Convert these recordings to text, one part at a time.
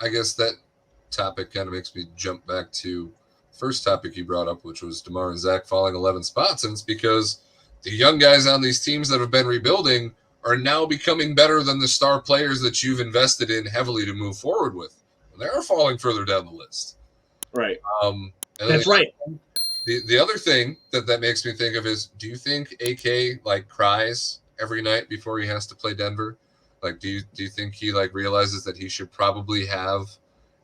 I guess that topic kind of makes me jump back to first topic you brought up, which was DeMar and Zach falling 11 spots, and it's because the young guys on these teams that have been rebuilding are now becoming better than the star players that you've invested in heavily to move forward with. And they're falling further down the list. Right. And That's right. The other thing that makes me think of is, do you think AK like cries every night before he has to play Denver? Like, do you think he like realizes that he should probably have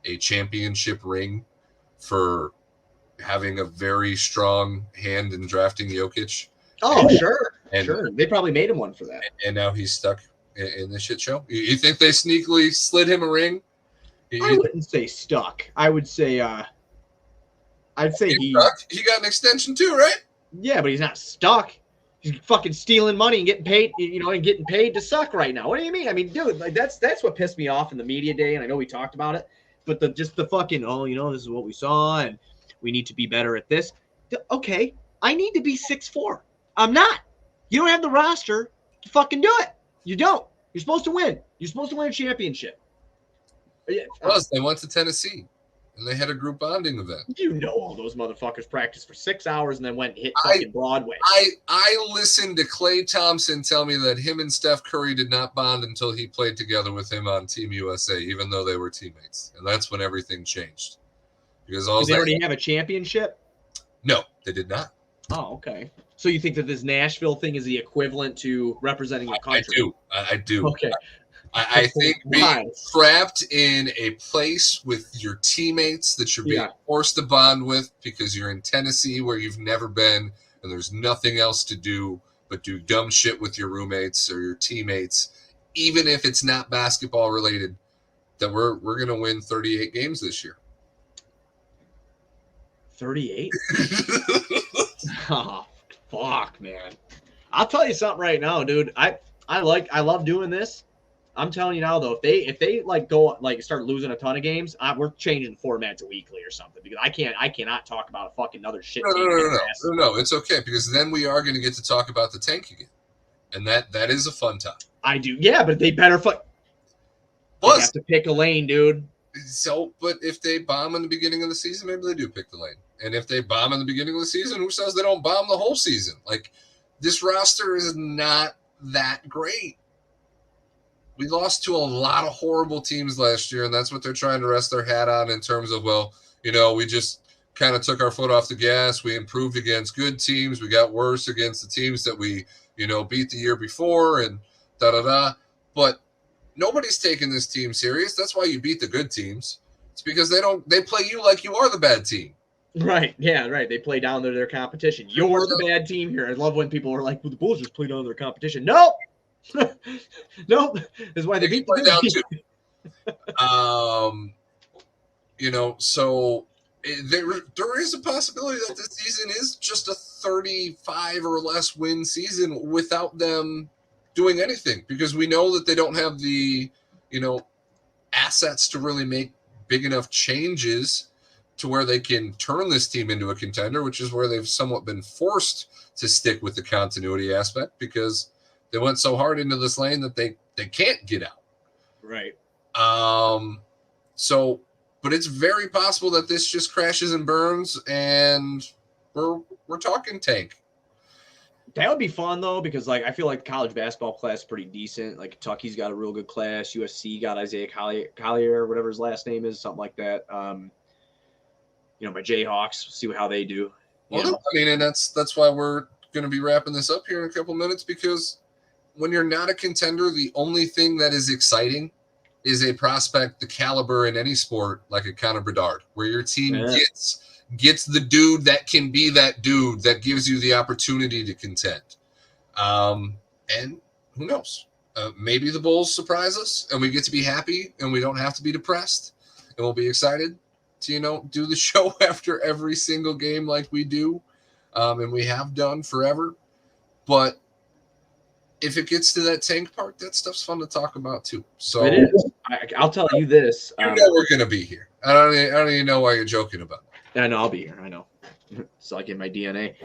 a championship ring for having a very strong hand in drafting Jokic? Oh, sure. And, sure. They probably made him one for that. And now he's stuck in the shit show. You think they sneakily slid him a ring? I wouldn't say stuck. I would say I'd say he got an extension too, right? Yeah, but he's not stuck. He's fucking stealing money and getting paid, and getting paid to suck right now. What do you mean? I mean, dude, like that's what pissed me off in the media day, and I know we talked about it, but the fucking this is what we saw, and we need to be better at this. Okay, I need to be 6'4". I'm not. You don't have the roster to fucking do it. You don't. You're supposed to win. You're supposed to win a championship. Plus, they went to Tennessee. And they had a group bonding event. All those motherfuckers practiced for 6 hours and then went and hit fucking Broadway. I listened to Klay Thompson tell me that him and Steph Curry did not bond until he played together with him on Team USA, even though they were teammates. And that's when everything changed. Because they already have a championship? No, they did not. Oh, okay. So you think that this Nashville thing is the equivalent to representing a country? I do. Okay. I think being trapped in a place with your teammates that you're being forced to bond with because you're in Tennessee where you've never been and there's nothing else to do but do dumb shit with your roommates or your teammates, even if it's not basketball related, that we're going to win 38 games this year. 38? Oh, fuck, man. I'll tell you something right now, dude. I love doing this. I'm telling you now, though, if they like go like start losing a ton of games, we're changing the format to weekly or something because I cannot talk about a fucking other shit. No, it's okay because then we are going to get to talk about the tank again, and that is a fun time. I do, yeah, but they better They have to pick a lane, dude. So, but if they bomb in the beginning of the season, maybe they do pick the lane. And if they bomb in the beginning of the season, who says they don't bomb the whole season? Like, this roster is not that great. We lost to a lot of horrible teams last year, and that's what they're trying to rest their hat on in terms of, we just kind of took our foot off the gas. We improved against good teams. We got worse against the teams that we, beat the year before and da-da-da. But nobody's taking this team serious. That's why you beat the good teams. It's because they play you like you are the bad team. Right. Yeah, right. They play down to their competition. You're the bad team here. I love when people are like, well, the Bulls just play down to their competition. Nope. Nope. That's why they beat the down too. So there is a possibility that this season is just a 35 or less win season without them doing anything because we know that they don't have the, assets to really make big enough changes to where they can turn this team into a contender, which is where they've somewhat been forced to stick with the continuity aspect because they went so hard into this lane that they can't get out. Right. But it's very possible that this just crashes and burns and we're talking tank. That would be fun though, because I feel like the college basketball class is pretty decent. Like Kentucky's got a real good class. USC got Isaiah Collier, whatever his last name is, something like that. My Jayhawks, see how they do. And that's why we're going to be wrapping this up here in a couple minutes because when you're not a contender, the only thing that is exciting is a prospect the caliber in any sport like a Connor Bedard, where your team gets the dude that can be that dude that gives you the opportunity to contend. And who knows? Maybe the Bulls surprise us and we get to be happy and we don't have to be depressed and we'll be excited to, do the show after every single game like we do. And we have done forever. But if it gets to that tank part, that stuff's fun to talk about too. So it is. I'll tell you this. We're going to be here. I don't even know why you're joking about it. I know I'll be here. I know. It's like in my DNA.